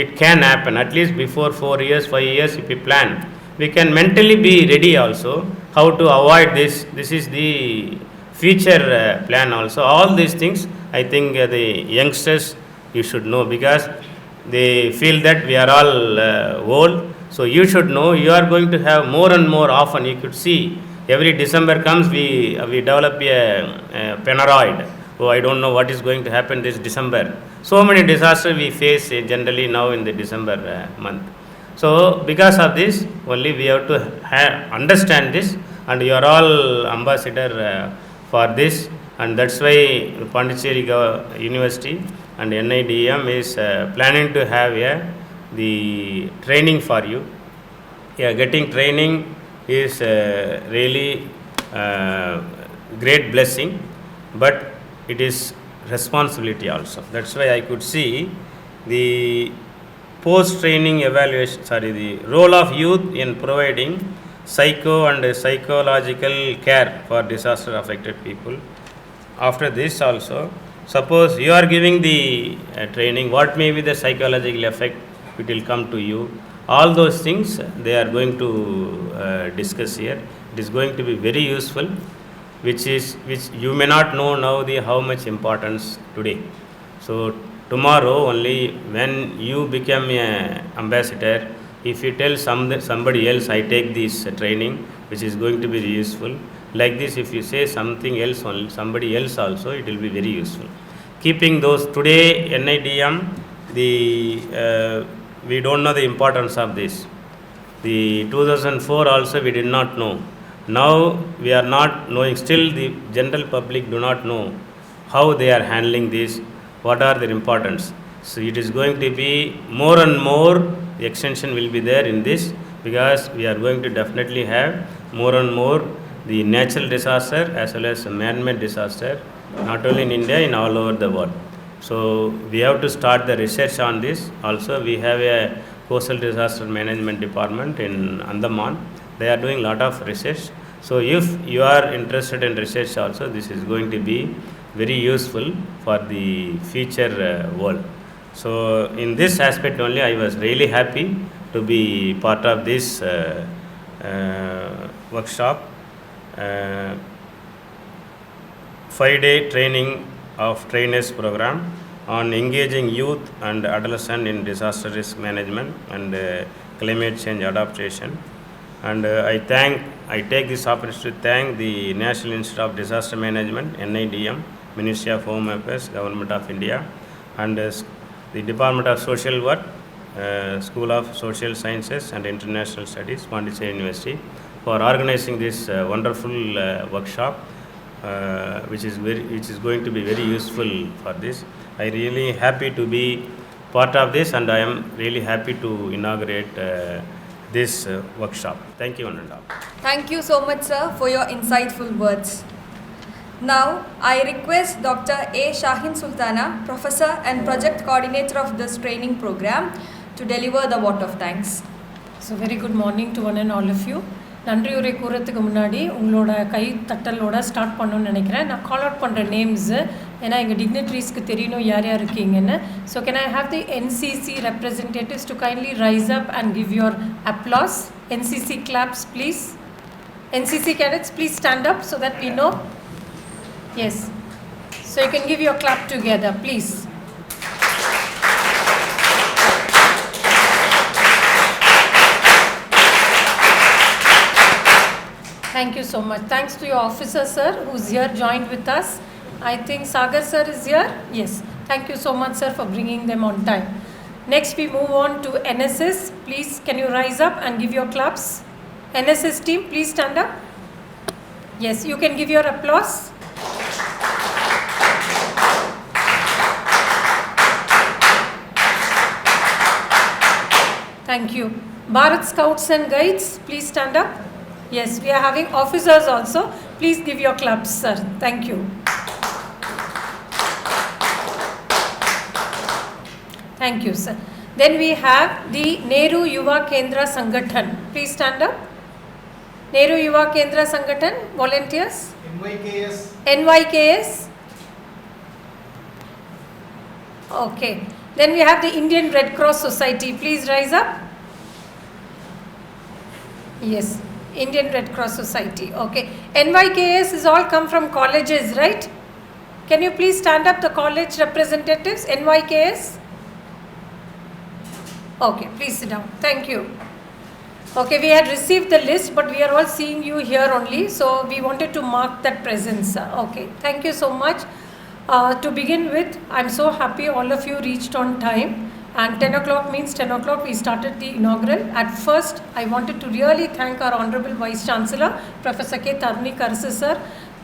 it can happen at least before 4 years, 5 years if we plan. We can mentally be ready also how to avoid this. This is the future plan also. All these things I think the youngsters you should know, because they feel that we are all old So you should know you are going to have more and more often. You could see every December comes, we develop a Polaroid. Oh, I don't know what is going to happen this December. So many disasters we face generally now in the December month. So because of this, only we have to understand this, and you are all ambassador for this, and that's why Pondicherry University and NIDM is planning to have the training for you. Getting training is really great blessing, but it is responsibility also. That's why I could see the post-training evaluation, the role of youth in providing psycho and psychological care for disaster-affected people. After this also, suppose you are giving the training, what may be the psychological effect, it will come to you. All those things they are going to discuss here. It is going to be very useful, which you may not know now how much importance today. So tomorrow only when you become an ambassador, if you tell somebody else, I take this training, which is going to be useful. Like this, if you say something else, somebody else also, it will be very useful. Keeping those today, NIDM, we don't know the importance of this. The 2004 also we did not know. Now we are not knowing. Still, the general public do not know how they are handling this. What are their importance? So it is going to be more and more. The extension will be there in this, because we are going to definitely have more and more the natural disaster as well as man-made disaster, not only in India, in all over the world. So we have to start the research on this. Also, we have a coastal disaster management department in Andaman. They are doing a lot of research. So if you are interested in research also, this is going to be very useful for the future world. So in this aspect only, I was really happy to be part of this workshop. 5-day training of trainers program on engaging youth and adolescent in disaster risk management and climate change adaptation. And I take this opportunity to thank the National Institute of Disaster Management, NIDM, Ministry of Home Affairs, Government of India, and the Department of Social Work, School of Social Sciences and International Studies, Pondicherry University, for organizing this wonderful workshop, which is going to be very useful for this. I really happy to be part of this, and I am really happy to inaugurate this workshop. Thank you, Ananda. Thank you so much, sir, for your insightful words. Now, I request Dr. A. Shahin Sultana, Professor and Project Coordinator of this training program, to deliver the vote of thanks. So, very good morning to one and all of you. நன்றி உரை கூறத்துக்கு முன்னாடி உங்களோட கை தட்டலோட start பண்ணணும்னு நினைக்கிறேன். நான் call out பண்ணுற names, ஏன்னா எங்கள் டிக்னிட்ரிஸ்க்கு தெரியணும் யார் யார் இருக்கீங்கன்னு. So can I have the NCC representatives to kindly rice up and give your applause. NCC claps please. NCC cadets, please stand up so that we know. Yes. So you can give your clap together, please. Thank you so much. Thanks to your officer, sir, who's here joined with us. I think Sagar sir is here. Yes. Thank you so much, sir, for bringing them on time. Next, we move on to NSS. Please, can you rise up and give your claps? NSS team, please stand up. Yes, you can give your applause. Thank you. Bharat Scouts and Guides, please stand up. Yes, we are having officers also. Please give your claps, sir. Thank you. Thank you, sir. Then we have the Nehru Yuva Kendra Sangathan. Please stand up. Nehru Yuva Kendra Sangathan, volunteers. NYKS. NYKS. Okay. Then we have the Indian Red Cross Society. Please rise up. Yes. Indian Red Cross Society. Okay. NYKS is all come from colleges, right? Can you please stand up, the college representatives? NYKS. Okay, please sit down. Thank you. Okay, we had received the list, but we are all seeing you here only, so we wanted to mark that presence. Okay, thank you so much. To begin with, I'm so happy all of you reached on time, and 10 o'clock means 10 o'clock we started the inaugural. At first, I wanted to really thank our Honorable Vice Chancellor, Professor K. Tarni Karsu sir.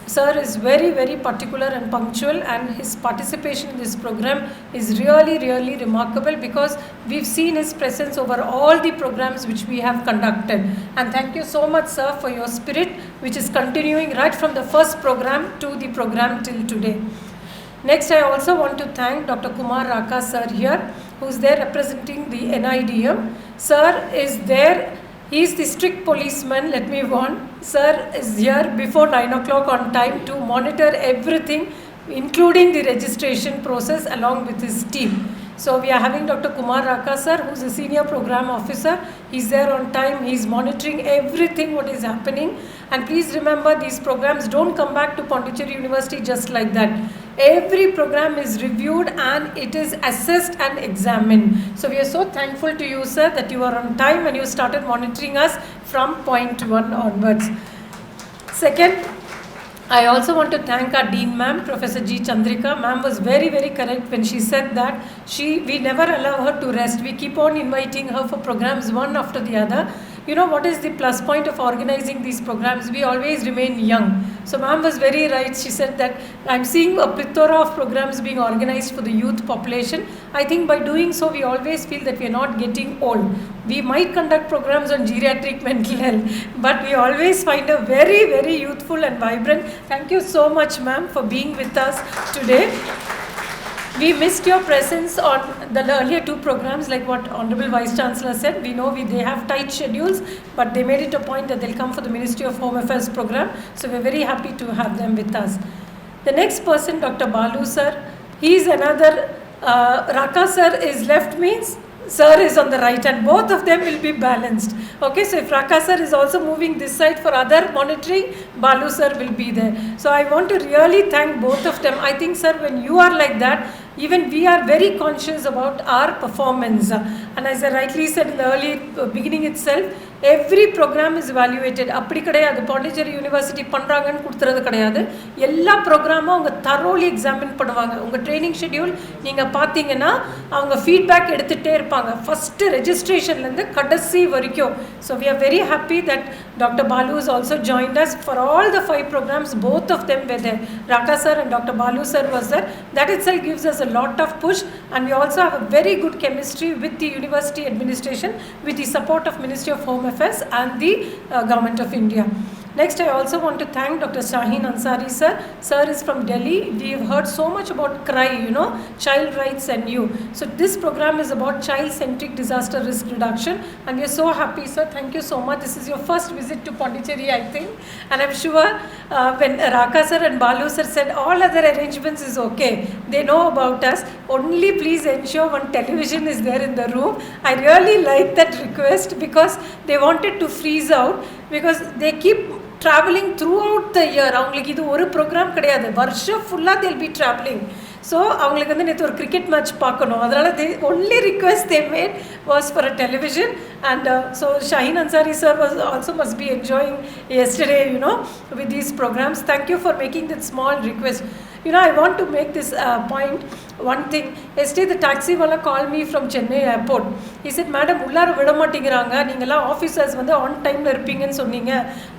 Sir is very, very particular and punctual, and his participation in this program is really, really remarkable because we've seen his presence over all the programs which we have conducted. And thank you so much, sir, for your spirit, which is continuing right from the first program to the program till today. Next, I also want to thank Dr. Kumar Raka sir here, who's there representing the NIDM. Sir is there. He is the strict policeman, let me warn. Sir is here before 9 o'clock on time to monitor everything, including the registration process along with his team. So we are having Dr. Kumar Raka sir, who's a senior program officer. He's there on time. He's monitoring everything what is happening. And please remember, these programs don't come back to Pondicherry University just like that. Every program is reviewed and it is assessed and examined. So we are so thankful to you, sir, that you are on time and you started monitoring us from point 1 onwards. Second, I also want to thank our Dean ma'am, Professor G. Chandrika. Ma'am was very, very correct when she said that we never allow her to rest. We keep on inviting her for programs one after the other. You know what is the plus point of organizing these programs? We always remain young. So ma'am was very right. She said that I'm seeing a plethora of programs being organized for the youth population. I think by doing so, we always feel that we are not getting old. We might conduct programs on geriatric mental health, but we always find a very, very youthful and vibrant. Thank you so much, ma'am, for being with us today. We missed your presence on the earlier 2 programs, like what Honorable Vice Chancellor said. We know they have tight schedules, but they made it a point that they'll come for the Ministry of Home Affairs program. So we're very happy to have them with us. The next person, Dr. Balu sir, he is another, Raka sir is left means sir is on the right, and both of them will be balanced. Okay, so if Raka sir is also moving this side for other monitoring, Balu sir will be there. So I want to really thank both of them. I think, sir, when you are like that, even we are very conscious about our performance. And as I rightly said in the early beginning itself, every program is evaluated. அப்படி கிடையாது, Pondicherry university பண்ணுறாங்கன்னு கொடுத்துறது கிடையாது. எல்லா ப்ரோக்ராமும் அவங்க தரோலி examine பண்ணுவாங்க. உங்கள் training schedule நீங்கள் பார்த்தீங்கன்னா அவங்க ஃபீட்பேக் எடுத்துகிட்டே இருப்பாங்க, ஃபஸ்ட்டு ரெஜிஸ்ட்ரேஷன்லேருந்து கடைசி வரைக்கும். So we are very happy that Dr. Balu has also joined us for all the 5 programs. Both of them were there. Raka sir and Dr. Balu sir was there. That itself gives us a lot of push, and we also have a very good chemistry with the university administration, with the support of Ministry of Home Affairs and the Government of India. Next, I also want to thank Dr. Shaheen Ansari sir. Sir is from Delhi. We have heard so much about CRY, Child Rights and You. So this program is about child-centric disaster risk reduction, and we are so happy, sir. Thank you so much. This is your first visit to Pondicherry, I think, and I'm sure when Raka sir and Balu sir said all other arrangements is okay, they know about us. Only please ensure one television is there in the room. I really like that request because they wanted to freeze out, because they keep traveling throughout the year. அவங்களுக்கு இது ஒரு program கிடையாது, வருஷம் ஃபுல்லாக they'll be traveling. So அவங்களுக்கு வந்து நேற்று ஒரு கிரிக்கெட் மேட்ச் பார்க்கணும், அதனால் only request they made was for a television. And so Shaheen Ansari sir was also must be enjoying yesterday, with these programs. Thank you for making that small request. I want to make this point, one thing. Yesterday the taxi wala called me from Chennai airport. He said, madam, உள்ளார விட மாட்டேங்கிறாங்க, நீங்களாம் officers வந்து on டைமில் இருப்பீங்கன்னு சொன்னீங்க,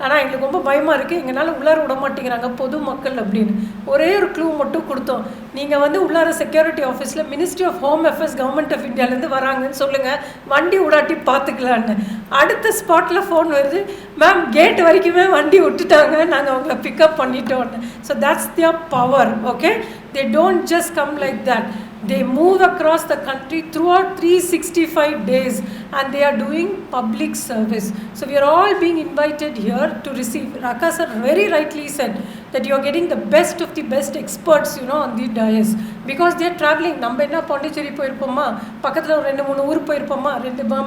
ஆனால் எங்களுக்கு ரொம்ப பயமாக இருக்குது, எங்களால் உள்ளார விட மாட்டேங்கிறாங்க பொது மக்கள் அப்படின்னு. ஒரே ஒரு க்ளூ மட்டும் கொடுத்தோம், நீங்கள் வந்து உள்ளார செக்யூரிட்டி ஆஃபீஸில் ministry of home affairs government of இந்தியாவிலேருந்து வராங்கன்னு சொல்லுங்கள், வண்டி விடாட்டி பார்த்துக்கலான்னு. அடுத்த ஸ்பாட்டில் ஃபோன் வருது, மேம் கேட் வரைக்குமே வண்டி விட்டுட்டாங்க, நாங்கள் அவங்கள பிக்கப் பண்ணிட்டோன்னு. So that's their power. Okay, they don't just come like that. They move across the country throughout 365 days, and they are doing public service. So we are all being invited here to receive. Raka sir very rightly said that you are getting the best of the best experts, on the dais, because they are traveling. நம்ம என்ன பாண்டிச்சேரி போயிருப்போமா, பக்கத்தில் ஒரு 2-3 ஊர் போயிருப்போமா,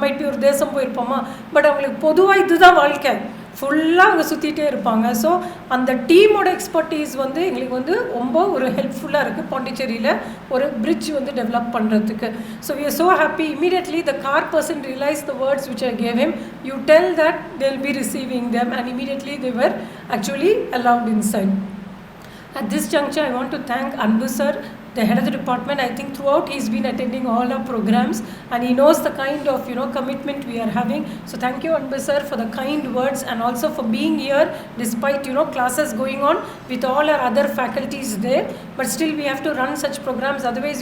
might be ஒரு தேசம் போயிருப்போமா, but அவங்களுக்கு பொதுவாக இதுதான் வாழ்க்கை. ஃபுல்லாக அவங்க சுற்றிட்டே இருப்பாங்க. ஸோ அந்த டீமோட எக்ஸ்பர்டீஸ் வந்து எங்களுக்கு வந்து ரொம்ப ஒரு ஹெல்ப்ஃபுல்லாக இருக்குது பாண்டிச்சேரியில் ஒரு பிரிட்ஜ் வந்து டெவலப் பண்ணுறதுக்கு. So we are so happy. Immediately the car person realized the words which I gave him. You tell that they'll be receiving them, and immediately they were actually allowed inside. At this juncture, I want to thank Anbu sir, the head of the department. I think throughout he's been attending all our programs, and he knows the kind of commitment we are having. So thank you, Anbu sir, for the kind words, and also for being here despite classes going on with all our other faculties there. But still we have to run such programs. Otherwise,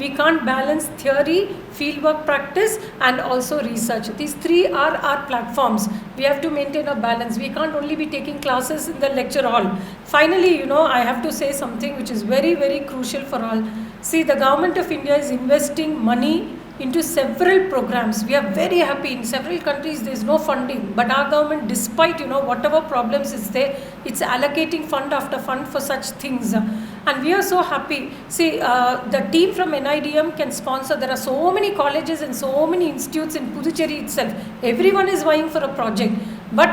we can't balance theory, fieldwork practice, and also research. These three are our platforms. We have to maintain a balance. We can't only be taking classes in the lecture hall. Finally, I have to say something which is very, very crucial for all. See, the government of India is investing money into several programs. We are very happy. In several countries there is no funding, but our government, despite whatever problems is there, it's allocating fund after fund for such things, and we are so happy. See, the team from NIDM can sponsor. There are so many colleges and so many institutes in Pondicherry itself. Everyone is vying for a project. But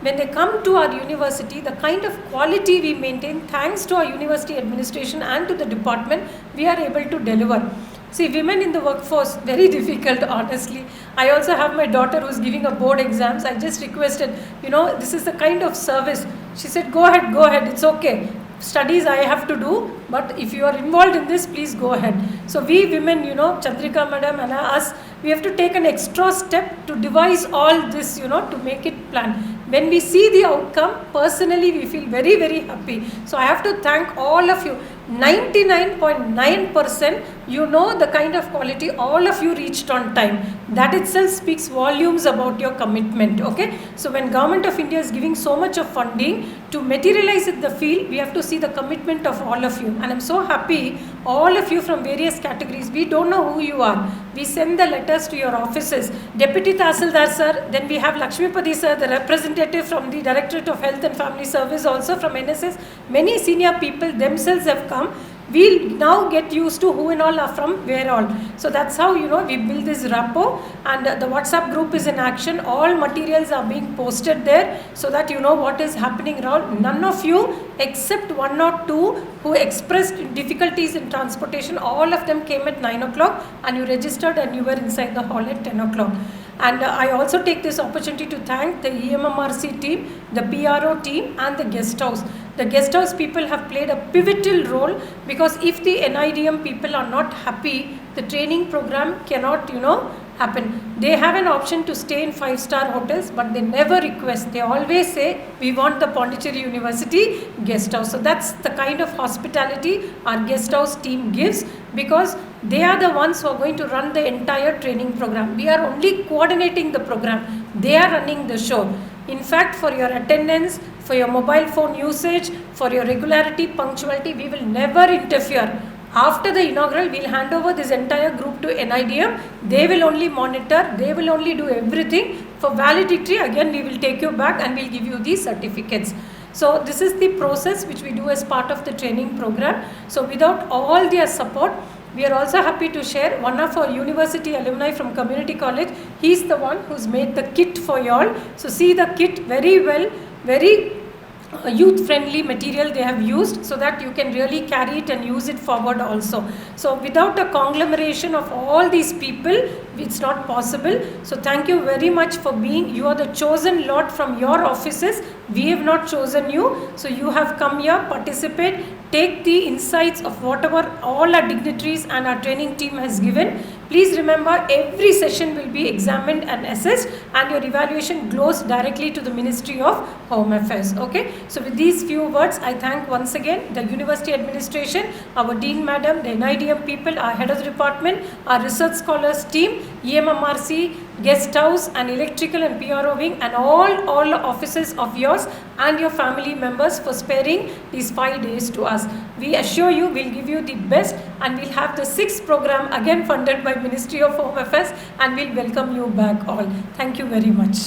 when they come to our university, the kind of quality we maintain, thanks to our university administration and to the department, we are able to deliver. See, women in the workforce, very difficult, honestly. I also have my daughter who's giving a board exams. I just requested, this is the kind of service. She said, go ahead, it's okay. Studies I have to do, but if you are involved in this, please go ahead. So we women, Chandrika madam and us, we have to take an extra step to devise all this, to make it plan. When we see the outcome, personally we feel very, very happy. So I have to thank all of you. 99.9% the kind of quality all of you reached on time. That itself speaks volumes about your commitment. Okay, so when government of India is giving so much of funding to materialize in the field, we have to see the commitment of all of you, and I'm so happy all of you from various categories. We don't know who you are. We send the letters to your offices. Deputy Tahsildar sir, then we have Lakshmipati sir, the representative from the Directorate of Health and Family Service, also from NSS. Many senior people themselves have come. We'll now get used to who and all are from where all. So that's how we build this rapport, and the WhatsApp group is in action. All materials are being posted there so that what is happening around. None of you except one or two who expressed difficulties in transportation, all of them came at 9 o'clock, and you registered and you were inside the hall at 10 o'clock. And I also take this opportunity to thank the EMMRC team, the PRO team, and the guest house. The guest house people have played a pivotal role, because if the NIDM people are not happy, the training program cannot, happen. They have an option to stay in 5-star hotels, but they never request. They always say, we want the Pondicherry University guest house. So that's the kind of hospitality our guest house team gives, because they are the ones who are going to run the entire training program. We are only coordinating the program. They are running the show. In fact, for your attendance, for your mobile phone usage, for your regularity, punctuality, we will never interfere. After the inaugural, we'll hand over this entire group to NIDM. They will only monitor, they will only do everything. For validity, again, we will take you back and we'll give you these certificates. So this is the process which we do as part of the training program. So without all their support, we are also happy to share one of our university alumni from community college. He's the one who's made the kit for you all. So see the kit, very well, very youth friendly material they have used, so that you can really carry it and use it forward also. So without a conglomeration of all these people, it's not possible. So thank you very much for being, you are the chosen lot from your offices. We have not chosen you. So you have come here, participate, take the insights of whatever all our dignitaries and our training team has given. Please remember, every session will be examined and assessed, and your evaluation goes directly to the Ministry of Home Affairs. Okay, so with these few words, I thank once again the university administration, our Dean Madam, the NIDM people, our head of the department, our research scholars team, EMMRC, guest house and electrical and PRO wing, and all offices of yours and your family members for sparing these 5 days to us. We assure you we'll give you the best, and we'll have the 6th program again funded by Ministry of Home Affairs, and we'll welcome you back all. Thank you very much.